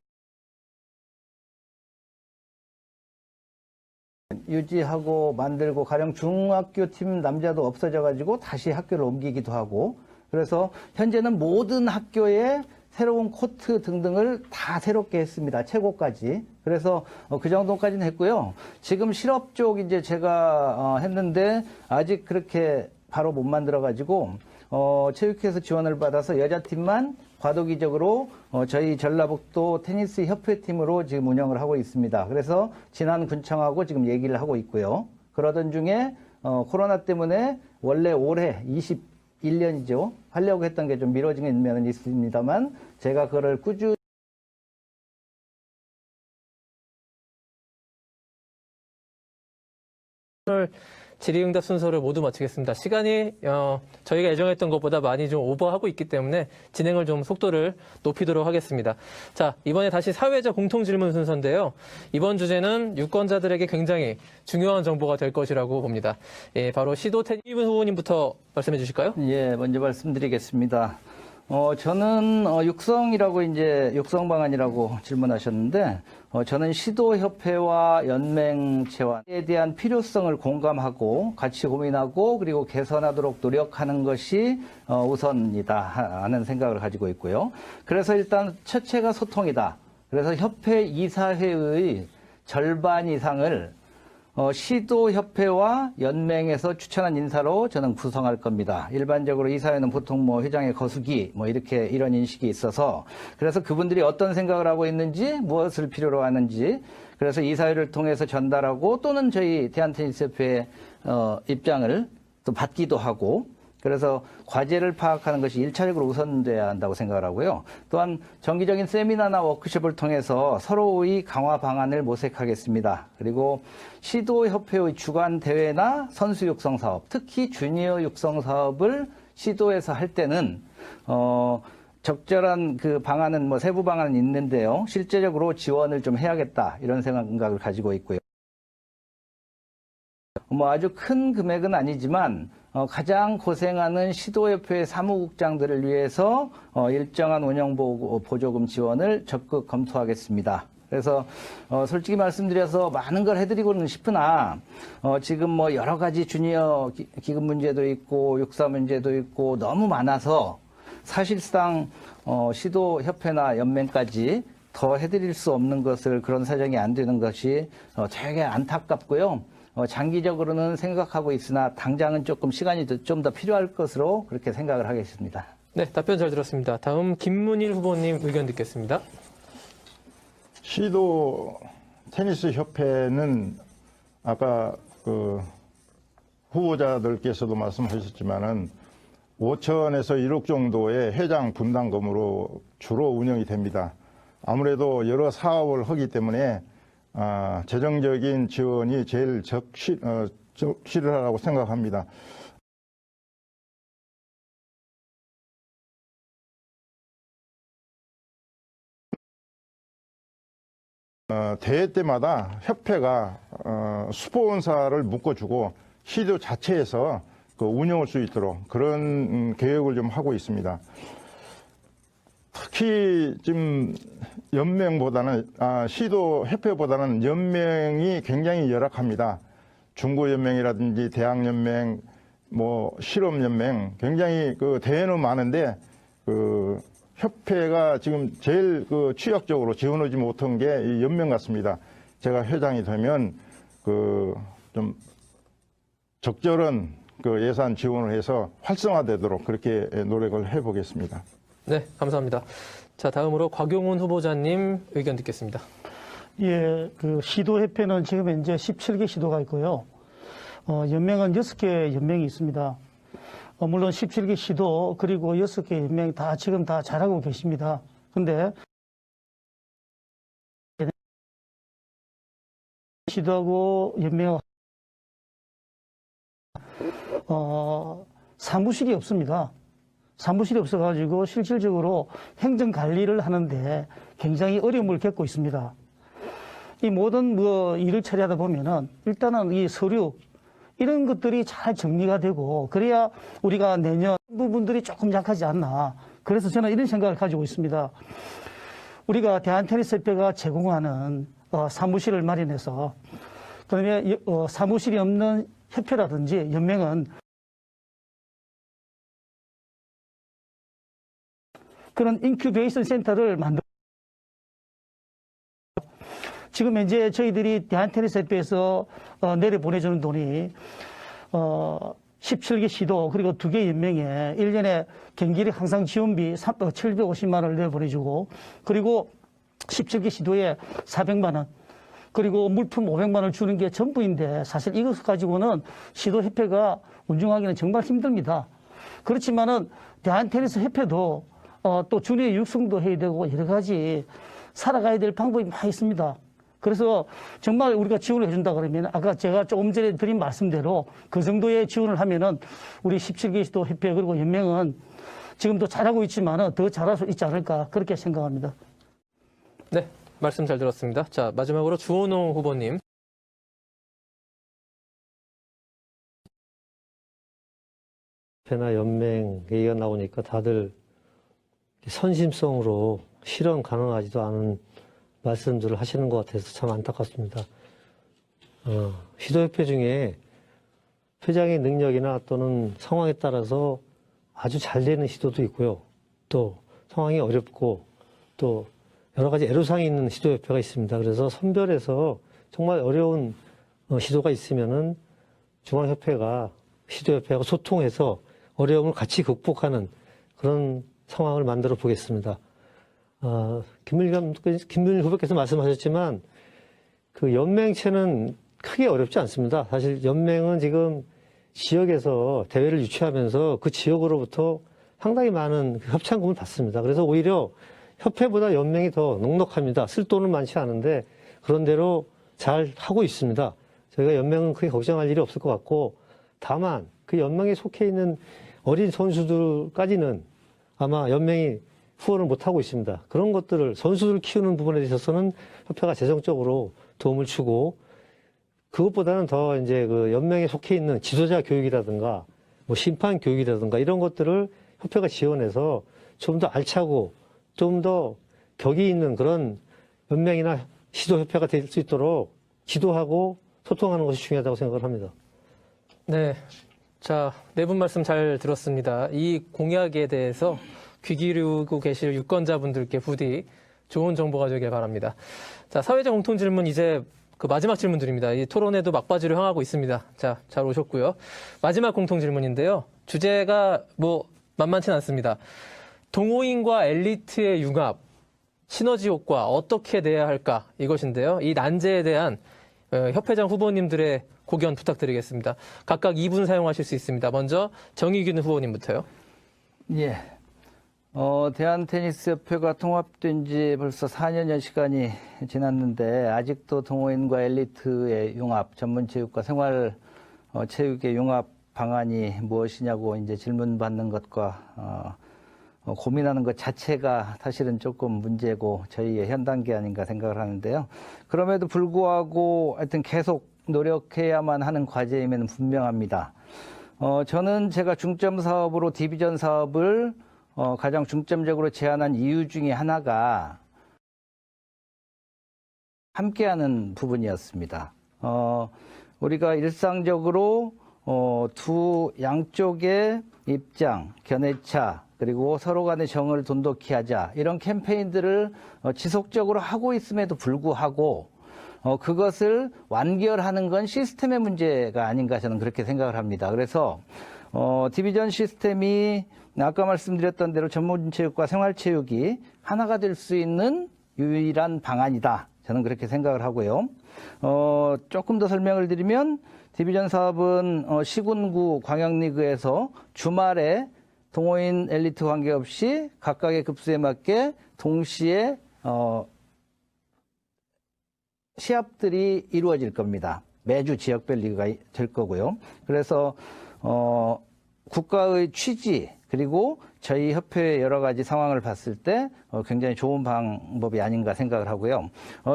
유지하고 만들고, 가령 중학교 팀 남자도 없어져가지고 다시 학교를 옮기기도 하고, 그래서 현재는 모든 학교에 새로운 코트 등등을 다 새롭게 했습니다. 최고까지. 그래서 그 정도까지는 했고요. 지금 실업 쪽 이제 제가 했는데 아직 그렇게 바로 못 만들어가지고 체육회에서 지원을 받아서 여자팀만 과도기적으로 저희 전라북도 테니스 협회팀으로 지금 운영을 하고 있습니다. 그래서 지난 군청하고 지금 얘기를 하고 있고요. 그러던 중에 코로나 때문에 원래 올해 21년이죠. 하려고 했던 게 좀 미뤄진 면은 있습니다만 제가 그거를 꾸준히 질의응답 순서를 모두 마치겠습니다. 시간이 저희가 예정했던 것보다 많이 좀 오버하고 있기 때문에 진행을 좀 속도를 높이도록 하겠습니다. 자, 이번에 다시 사회자 공통질문 순서인데요. 이번 주제는 유권자들에게 굉장히 중요한 정보가 될 것이라고 봅니다. 예, 바로 시도텐 이분 후보님부터 말씀해 주실까요? 예, 먼저 말씀드리겠습니다. 저는 육성이라고 이제 육성 방안이라고 질문하셨는데 저는 시도협회와 연맹체와에 대한 필요성을 공감하고 같이 고민하고 그리고 개선하도록 노력하는 것이 우선이다 하는 생각을 가지고 있고요. 그래서 일단 첫째가 소통이다. 그래서 협회 이사회의 절반 이상을 시도협회와 연맹에서 추천한 인사로 저는 구성할 겁니다. 일반적으로 이사회는 보통 뭐 회장의 거수기 이런 인식이 있어서 그래서 그분들이 어떤 생각을 하고 있는지 무엇을 필요로 하는지 그래서 이사회를 통해서 전달하고 또는 저희 대한테니스협회의 입장을 또 받기도 하고 그래서 과제를 파악하는 것이 1차적으로 우선돼야 한다고 생각을 하고요. 또한 정기적인 세미나나 워크숍을 통해서 서로의 강화 방안을 모색하겠습니다. 그리고 시도협회의 주관 대회나 선수 육성 사업, 특히 주니어 육성 사업을 시도에서 할 때는 적절한 그 방안은 세부 방안은 있는데요. 실제적으로 지원을 좀 해야겠다 이런 생각을 가지고 있고요. 아주 큰 금액은 아니지만 가장 고생하는 시도협회 사무국장들을 위해서 일정한 운영 보조금 지원을 적극 검토하겠습니다. 그래서 솔직히 말씀드려서 많은 걸 해드리고는 싶으나 지금 여러 가지 주니어 기금 문제도 있고 육사 문제도 있고 너무 많아서 사실상 시도협회나 연맹까지 더 해드릴 수 없는 것을 그런 사정이 안 되는 것이 되게 안타깝고요. 장기적으로는 생각하고 있으나 당장은 조금 시간이 좀 더 필요할 것으로 그렇게 생각을 하겠습니다. 네, 답변 잘 들었습니다. 다음 김문일 후보님 의견 듣겠습니다. 시도 테니스 협회는 아까 그 후보자들께서도 말씀하셨지만은 5천에서 1억 정도의 회장 분담금으로 주로 운영이 됩니다. 아무래도 여러 사업을 하기 때문에 재정적인 지원이 제일 적실하다고 생각합니다. 대회 때마다 협회가 스폰서를 묶어주고 시도 자체에서 그 운영할 수 있도록 그런 계획을 좀 하고 있습니다. 특히 지금 연맹보다는 시도 협회보다는 연맹이 굉장히 열악합니다. 중고연맹이라든지 대학연맹, 실업연맹 굉장히 그 대회는 많은데 그 협회가 지금 제일 그 취약적으로 지원하지 못한 게 이 연맹 같습니다. 제가 회장이 되면 그 좀 적절한 그 예산 지원을 해서 활성화되도록 그렇게 노력을 해보겠습니다. 네, 감사합니다. 자, 다음으로 곽용훈 후보자님 의견 듣겠습니다. 예, 그 시도협회는 지금 현재 17개 시도가 있고요. 연맹은 6개 연맹이 있습니다. 물론 17개 시도 그리고 6개 연맹이 다 지금 다 잘하고 계십니다. 근데 시도하고 연맹하고 사무실이 없습니다. 사무실이 없어가지고 실질적으로 행정 관리를 하는데 굉장히 어려움을 겪고 있습니다. 이 모든 일을 처리하다 보면은 일단은 이 서류 이런 것들이 잘 정리가 되고 그래야 우리가 내년 부분들이 조금 약하지 않나. 그래서 저는 이런 생각을 가지고 있습니다. 우리가 대한테니스협회가 제공하는 사무실을 마련해서 그다음에 사무실이 없는 협회라든지 연맹은 그런 인큐베이션 센터를 만들. 지금 현재 저희들이 대한테니스협회에서 내려보내주는 돈이 17개 시도 그리고 2개 연맹에 1년에 경기력 향상 지원비 750만 원을 내보내주고 그리고 17개 시도에 400만 원 그리고 물품 500만 원을 주는 게 전부인데 사실 이것 가지고는 시도협회가 운영하기는 정말 힘듭니다. 그렇지만은 대한테니스협회도 또 주니어 육성도 해야 되고 여러 가지 살아가야 될 방법이 많이 있습니다. 그래서 정말 우리가 지원을 해준다 그러면 아까 제가 조금 전에 드린 말씀대로 그 정도의 지원을 하면은 우리 17개 시도 협회 그리고 연맹은 지금도 잘하고 있지만은 더 잘할 수 있지 않을까 그렇게 생각합니다. 네, 말씀 잘 들었습니다. 자, 마지막으로 주호농 후보님. 협회나 연맹 얘기가 나오니까 다들 선심성으로 실현 가능하지도 않은 말씀들을 하시는 것 같아서 참 안타깝습니다. 시도협회 중에 회장의 능력이나 또는 상황에 따라서 아주 잘 되는 시도도 있고요. 또 상황이 어렵고 또 여러 가지 애로사항이 있는 시도협회가 있습니다. 그래서 선별해서 정말 어려운 시도가 있으면은 중앙협회가 시도협회하고 소통해서 어려움을 같이 극복하는 그런 상황을 만들어 보겠습니다. 김문일 후보께서 말씀하셨지만 그 연맹체는 크게 어렵지 않습니다. 사실 연맹은 지금 지역에서 대회를 유치하면서 그 지역으로부터 상당히 많은 협찬금을 받습니다. 그래서 오히려 협회보다 연맹이 더 넉넉합니다. 쓸 돈은 많지 않은데 그런 대로 잘 하고 있습니다. 저희가 연맹은 크게 걱정할 일이 없을 것 같고 다만 그 연맹에 속해 있는 어린 선수들까지는 아마 연맹이 후원을 못하고 있습니다. 그런 것들을 선수들 키우는 부분에 있어서는 협회가 재정적으로 도움을 주고 그것보다는 더 이제 그 연맹에 속해 있는 지도자 교육이라든가 뭐 심판 교육이라든가 이런 것들을 협회가 지원해서 좀 더 알차고 좀 더 격이 있는 그런 연맹이나 시도협회가 될 수 있도록 지도하고 소통하는 것이 중요하다고 생각을 합니다. 네. 자, 네 분 말씀 잘 들었습니다. 이 공약에 대해서 귀 기울이고 계실 유권자분들께 부디 좋은 정보가 되길 바랍니다. 자, 사회적 공통 질문 이제 그 마지막 질문 드립니다. 이 토론회도 막바지로 향하고 있습니다. 자, 잘 오셨고요. 마지막 공통 질문인데요. 주제가 뭐 만만치는 않습니다. 동호인과 엘리트의 융합, 시너지 효과 어떻게 내야 할까 이것인데요. 이 난제에 대한 협회장 후보님들의 고견 부탁드리겠습니다. 각각 2분 사용하실 수 있습니다. 먼저 정의균 후보님부터요. 예. 대한테니스협회가 통합된 지 벌써 4년여 시간이 지났는데 아직도 동호인과 엘리트의 융합, 전문체육과 생활체육의 융합 방안이 무엇이냐고 이제 질문받는 것과 고민하는 것 자체가 사실은 조금 문제고 저희의 현 단계 아닌가 생각을 하는데요. 그럼에도 불구하고 하여튼 계속 노력해야만 하는 과제임은 분명합니다. 저는 제가 중점 사업으로 디비전 사업을 가장 중점적으로 제안한 이유 중에 하나가 함께하는 부분이었습니다. 우리가 일상적으로 두 양쪽의 입장, 견해차, 그리고 서로 간의 정을 돈독히 하자 이런 캠페인들을 지속적으로 하고 있음에도 불구하고 그것을 완결하는 건 시스템의 문제가 아닌가 저는 그렇게 생각을 합니다. 그래서 디비전 시스템이 아까 말씀드렸던 대로 전문체육과 생활체육이 하나가 될 수 있는 유일한 방안이다. 저는 그렇게 생각을 하고요. 조금 더 설명을 드리면 디비전 사업은 시군구 광역리그에서 주말에 동호인 엘리트 관계없이 각각의 급수에 맞게 동시에 시합들이 이루어질 겁니다. 매주 지역별 리그가 될 거고요. 그래서 국가의 취지 그리고 저희 협회의 여러 가지 상황을 봤을 때 굉장히 좋은 방법이 아닌가 생각을 하고요.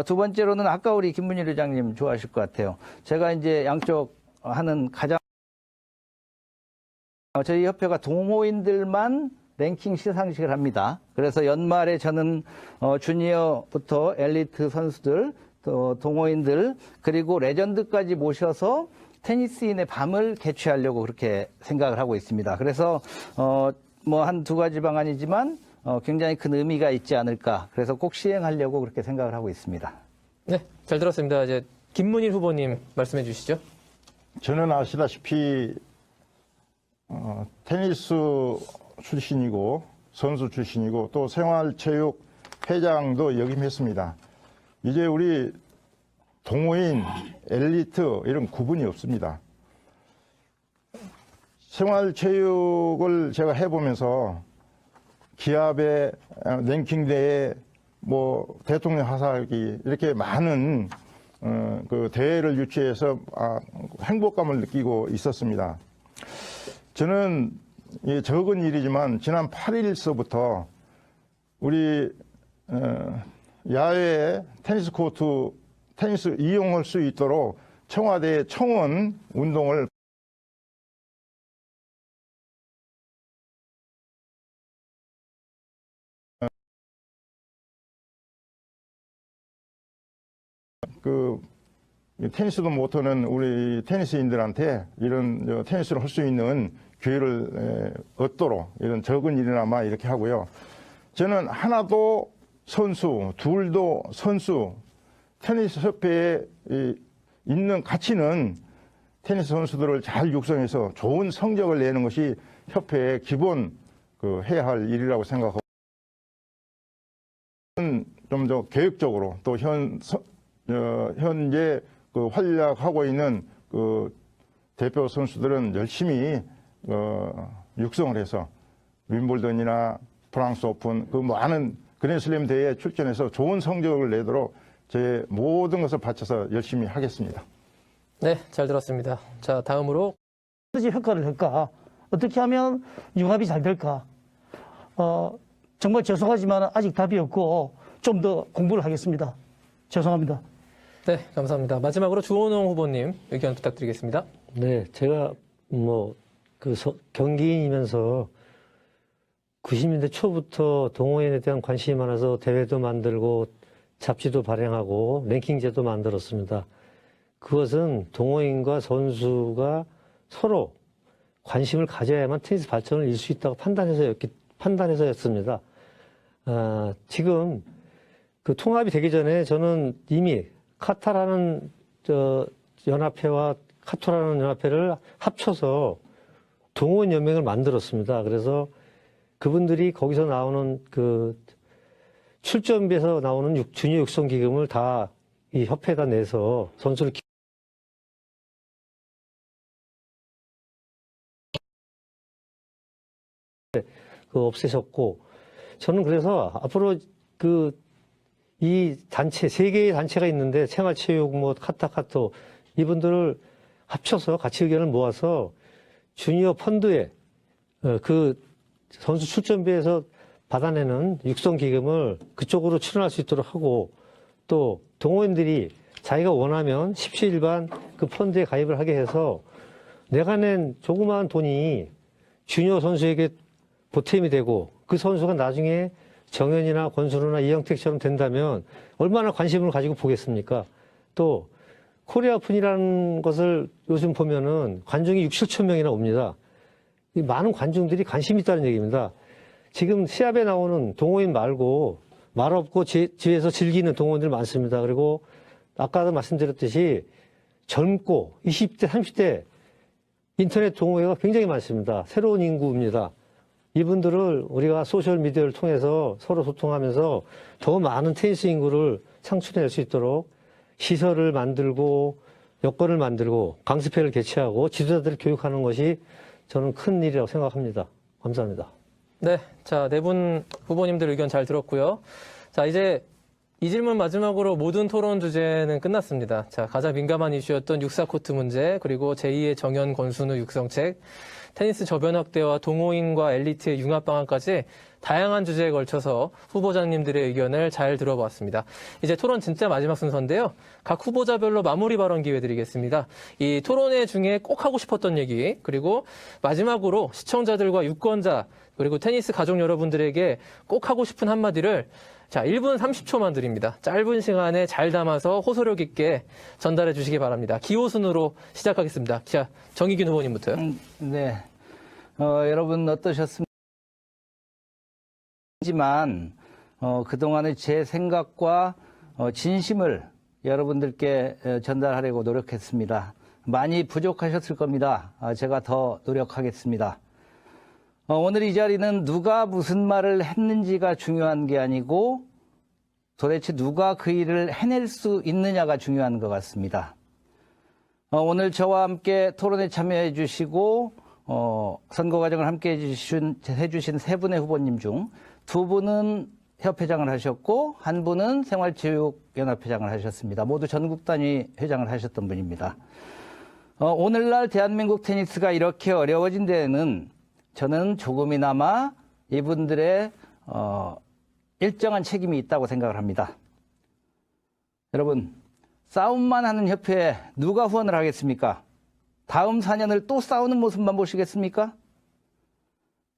두 번째로는 아까 우리 김문일 회장님 좋아하실 것 같아요. 제가 이제 양쪽 하는 가장 저희 협회가 동호인들만 랭킹 시상식을 합니다. 그래서 연말에 저는 주니어부터 엘리트 선수들, 또 동호인들 그리고 레전드까지 모셔서 테니스인의 밤을 개최하려고 그렇게 생각을 하고 있습니다. 그래서 뭐 한 두 가지 방안이지만 굉장히 큰 의미가 있지 않을까. 그래서 꼭 시행하려고 그렇게 생각을 하고 있습니다. 네, 잘 들었습니다. 이제 김문일 후보님 말씀해 주시죠. 저는 아시다시피 테니스 출신이고 선수 출신이고 또 생활체육 회장도 역임했습니다. 이제 우리 동호인, 엘리트 이런 구분이 없습니다. 생활체육을 제가 해보면서 기합의 랭킹대회, 뭐 대통령 하사하기 이렇게 많은 그 대회를 유치해서 행복감을 느끼고 있었습니다. 저는 적은 일이지만 지난 8일서부터 우리 야외에 테니스 코트, 테니스 이용할 수 있도록 청와대 청원 운동을 테니스도 못하는 우리 테니스인들한테 이런 테니스를 할 수 있는 기회를 얻도록 이런 적은 일이나마 이렇게 하고요. 저는 하나도 선수, 둘도 선수, 테니스 협회에 있는 가치는 테니스 선수들을 잘 육성해서 좋은 성적을 내는 것이 협회의 기본 해야 할 일이라고 생각하고 좀 더 계획적으로 또 현재 활약하고 있는 대표 선수들은 열심히 육성을 해서 윈블던이나 프랑스 오픈 많은 그랜슬램 대회에 출전해서 좋은 성적을 내도록 제 모든 것을 바쳐서 열심히 하겠습니다. 네, 잘 들었습니다. 자, 다음으로 어떻게 효과를 할까? 어떻게 하면 융합이 잘 될까? 정말 죄송하지만 아직 답이 없고 좀 더 공부를 하겠습니다. 죄송합니다. 네, 감사합니다. 마지막으로 주호영 후보님 의견 부탁드리겠습니다. 네, 제가 경기인이면서 90년대 초부터 동호인에 대한 관심이 많아서 대회도 만들고 잡지도 발행하고 랭킹제도 만들었습니다. 그것은 동호인과 선수가 서로 관심을 가져야만 테니스 발전을 이룰 수 있다고 판단해서였습니다. 지금 통합이 되기 전에 저는 이미 카타라는 연합회와 카토라는 연합회를 합쳐서 동호인 연맹을 만들었습니다. 그래서 그분들이 거기서 나오는 출전비에서 나오는 주니어 육성 기금을 다 이 협회에다 내서 선수를 없애셨고, 저는 그래서 앞으로 이 단체, 세 개의 단체가 있는데 생활체육, 카토 이분들을 합쳐서 같이 의견을 모아서 주니어 펀드에 선수 출전비에서 받아내는 육성 기금을 그쪽으로 출연할 수 있도록 하고, 또 동호인들이 자기가 원하면 십시일반 그 펀드에 가입을 하게 해서 내가 낸 조그마한 돈이 주니어 선수에게 보탬이 되고 그 선수가 나중에 정현이나 권순우나 이영택처럼 된다면 얼마나 관심을 가지고 보겠습니까? 또 코리아 오픈이라는 것을 요즘 보면은 관중이 6, 7천 명이나 옵니다. 많은 관중들이 관심이 있다는 얘기입니다. 지금 시합에 나오는 동호인 말고 말 없고 집에서 즐기는 동호인들 많습니다. 그리고 아까도 말씀드렸듯이 젊고 20대, 30대 인터넷 동호회가 굉장히 많습니다. 새로운 인구입니다. 이분들을 우리가 소셜미디어를 통해서 서로 소통하면서 더 많은 테니스 인구를 창출해낼 수 있도록 시설을 만들고 여건을 만들고 강습회를 개최하고 지도자들을 교육하는 것이 저는 큰 일이라고 생각합니다. 감사합니다. 네, 자, 네 분 후보님들 의견 잘 들었고요. 자, 이제 이 질문 마지막으로 모든 토론 주제는 끝났습니다. 자, 가장 민감한 이슈였던 육사코트 문제, 그리고 제2의 정현 권순우 육성책, 테니스 저변 확대와 동호인과 엘리트의 융합 방안까지 다양한 주제에 걸쳐서 후보자님들의 의견을 잘 들어보았습니다. 이제 토론 진짜 마지막 순서인데요. 각 후보자별로 마무리 발언 기회 드리겠습니다. 이 토론회 중에 꼭 하고 싶었던 얘기, 그리고 마지막으로 시청자들과 유권자, 그리고 테니스 가족 여러분들에게 꼭 하고 싶은 한마디를 자, 1분 30초만 드립니다. 짧은 시간에 잘 담아서 호소력 있게 전달해 주시기 바랍니다. 기호 순으로 시작하겠습니다. 자, 정의균 후보님부터요. 네. 여러분 어떠셨습니까? 하지만 그동안의 제 생각과 진심을 여러분들께 전달하려고 노력했습니다. 많이 부족하셨을 겁니다. 제가 더 노력하겠습니다. 오늘 이 자리는 누가 무슨 말을 했는지가 중요한 게 아니고 도대체 누가 그 일을 해낼 수 있느냐가 중요한 것 같습니다. 오늘 저와 함께 토론에 참여해 주시고 선거 과정을 함께 해주신 세 분의 후보님 중 두 분은 협회장을 하셨고 한 분은 생활체육연합회장을 하셨습니다. 모두 전국 단위 회장을 하셨던 분입니다. 오늘날 대한민국 테니스가 이렇게 어려워진 데에는 저는 조금이나마 이분들의 일정한 책임이 있다고 생각을 합니다. 여러분, 싸움만 하는 협회에 누가 후원을 하겠습니까? 다음 4년을 또 싸우는 모습만 보시겠습니까?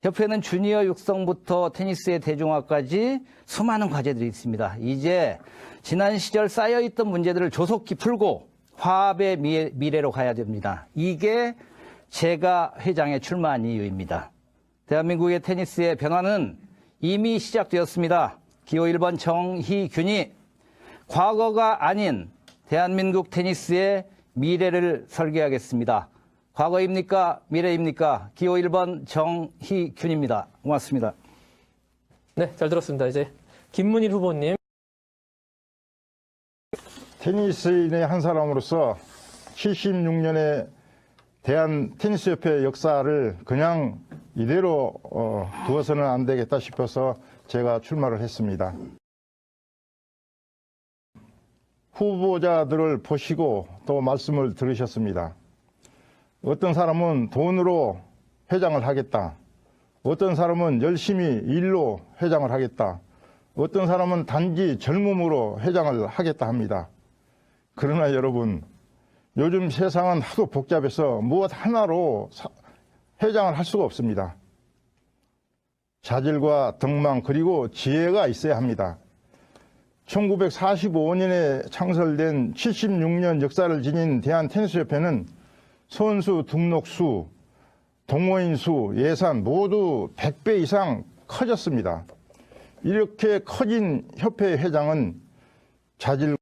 협회는 주니어 육성부터 테니스의 대중화까지 수많은 과제들이 있습니다. 이제 지난 시절 쌓여있던 문제들을 조속히 풀고 화합의 미래로 가야 됩니다. 이게 제가 회장에 출마한 이유입니다. 대한민국의 테니스의 변화는 이미 시작되었습니다. 기호 1번 정희균이 과거가 아닌 대한민국 테니스의 미래를 설계하겠습니다. 과거입니까? 미래입니까? 기호 1번 정희균입니다. 고맙습니다. 네, 잘 들었습니다. 이제 김문일 후보님. 테니스인의 한 사람으로서 76년의 대한테니스협회 역사를 그냥 이대로 두어서는 안 되겠다 싶어서 제가 출마를 했습니다. 후보자들을 보시고 또 말씀을 들으셨습니다. 어떤 사람은 돈으로 회장을 하겠다. 어떤 사람은 열심히 일로 회장을 하겠다. 어떤 사람은 단지 젊음으로 회장을 하겠다 합니다. 그러나 여러분, 요즘 세상은 하도 복잡해서 무엇 하나로 회장을 할 수가 없습니다. 자질과 덕망 그리고 지혜가 있어야 합니다. 1945년에 창설된 76년 역사를 지닌 대한테니스협회는 선수 등록수, 동호인 수, 예산 모두 100배 이상 커졌습니다. 이렇게 커진 협회 회장은 자질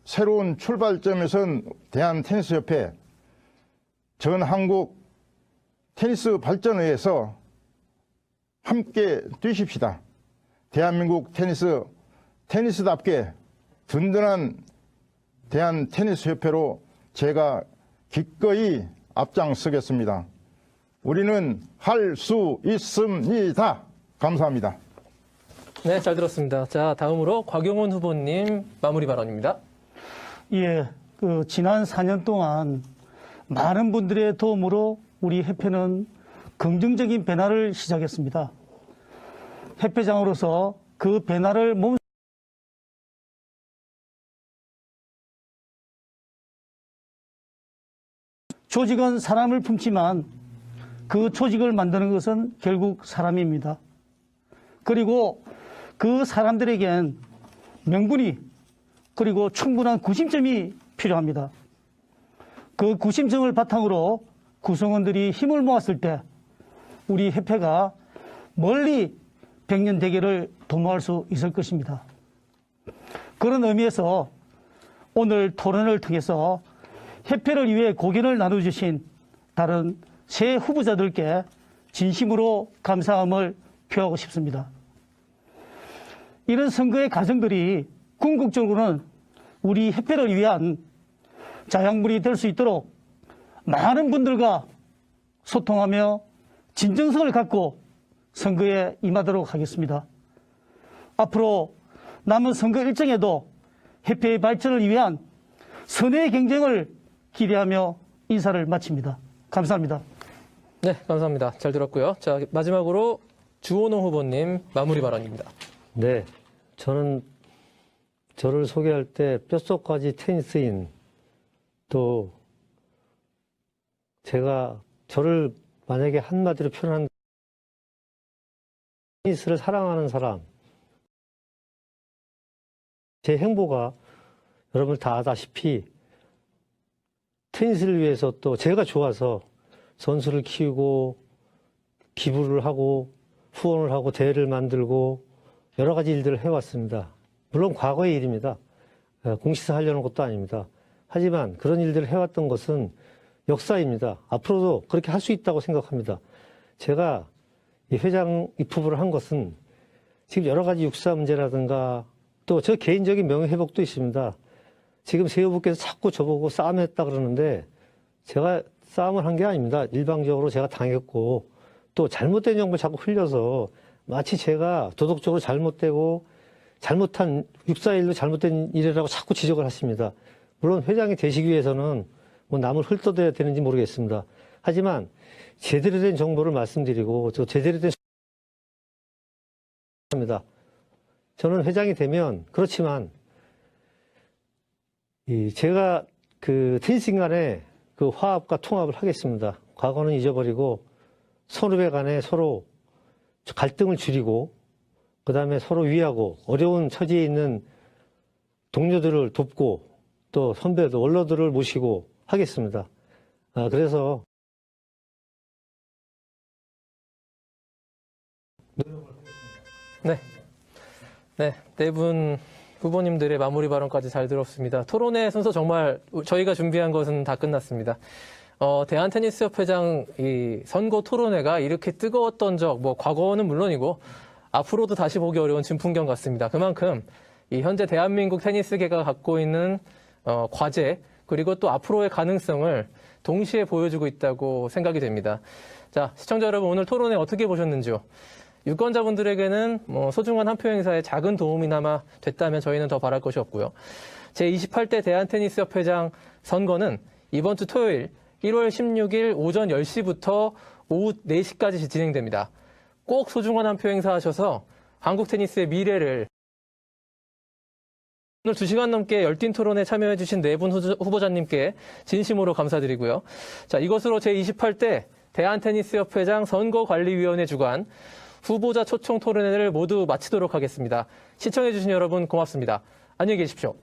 새로운 출발점에선 대한테니스협회 전 한국 테니스 발전을 함께 뛰십시다. 대한민국 테니스답게 든든한 대한테니스협회로 제가 기꺼이 앞장서겠습니다. 우리는 할 수 있습니다. 감사합니다. 네, 잘 들었습니다. 자, 다음으로 곽용훈 후보님 마무리 발언입니다. 예, 지난 4년 동안 많은 분들의 도움으로 우리 협회는 긍정적인 변화를 시작했습니다. 협회장으로서 그 변화를 조직은 사람을 품지만 그 조직을 만드는 것은 결국 사람입니다. 그리고 그 사람들에겐 명분이 그리고 충분한 구심점이 필요합니다. 그 구심점을 바탕으로 구성원들이 힘을 모았을 때 우리 협회가 멀리 백년 대계를 도모할 수 있을 것입니다. 그런 의미에서 오늘 토론을 통해서 협회를 위해 고견을 나눠주신 다른 새 후보자들께 진심으로 감사함을 표하고 싶습니다. 이런 선거의 과정들이 궁극적으로는 우리 협회를 위한 자양분이 될 수 있도록 많은 분들과 소통하며 진정성을 갖고 선거에 임하도록 하겠습니다. 앞으로 남은 선거 일정에도 협회의 발전을 위한 선의 경쟁을 기대하며 인사를 마칩니다. 감사합니다. 네, 감사합니다. 잘 들었고요. 자, 마지막으로 주호농 후보님 마무리 발언입니다. 네, 저는 저를 소개할 때 뼛속까지 테니스인, 또 제가 저를 만약에 한마디로 표현한 테니스를 사랑하는 사람, 제 행보가 여러분 다 아다시피 테니스를 위해서 또 제가 좋아서 선수를 키우고 기부를 하고 후원을 하고 대회를 만들고 여러 가지 일들을 해왔습니다. 물론 과거의 일입니다. 공식화하려는 것도 아닙니다. 하지만 그런 일들을 해왔던 것은 역사입니다. 앞으로도 그렇게 할 수 있다고 생각합니다. 제가 이 회장 입후보를 한 것은 지금 여러 가지 육사 문제라든가 또 저 개인적인 명예회복도 있습니다. 지금 새 후보께서 자꾸 저보고 싸움했다 그러는데 제가 싸움을 한 게 아닙니다. 일방적으로 제가 당했고 또 잘못된 정보를 자꾸 흘려서 마치 제가 도덕적으로 잘못되고 잘못한 육사일로 잘못된 일이라고 자꾸 지적을 하십니다. 물론 회장이 되시기 위해서는 뭐 남을 훑어대야 되는지 모르겠습니다. 하지만 제대로 된 정보를 말씀드리고 또 제대로 된 합니다. 저는 회장이 되면 그렇지만 제가 그 테니스 간에 그 화합과 통합을 하겠습니다. 과거는 잊어버리고 선후배 간에 서로 갈등을 줄이고 그다음에 서로 위하고 어려운 처지에 있는 동료들을 돕고 또 선배들, 원로들을 모시고 하겠습니다. 그래서 네, 네 분 후보님들의 마무리 발언까지 잘 들었습니다. 토론회 순서 정말 저희가 준비한 것은 다 끝났습니다. 대한테니스협회장 이 선거 토론회가 이렇게 뜨거웠던 적, 뭐 과거는 물론이고 앞으로도 다시 보기 어려운 진풍경 같습니다. 그만큼 이 현재 대한민국 테니스계가 갖고 있는 과제 그리고 또 앞으로의 가능성을 동시에 보여주고 있다고 생각이 됩니다. 자, 시청자 여러분 오늘 토론회 어떻게 보셨는지요? 유권자분들에게는 소중한 한 표 행사에 작은 도움이나마 됐다면 저희는 더 바랄 것이 없고요. 제28대 대한테니스협회장 선거는 이번 주 토요일 1월 16일 오전 10시부터 오후 4시까지 진행됩니다. 꼭 소중한 한 표 행사하셔서 한국 테니스의 미래를 오늘 2시간 넘게 열띤 토론에 참여해주신 4분 후보자님께 진심으로 감사드리고요. 자, 이것으로 제28대 대한테니스협회장 선거관리위원회 주관 후보자 초청 토론회를 모두 마치도록 하겠습니다. 시청해주신 여러분 고맙습니다. 안녕히 계십시오.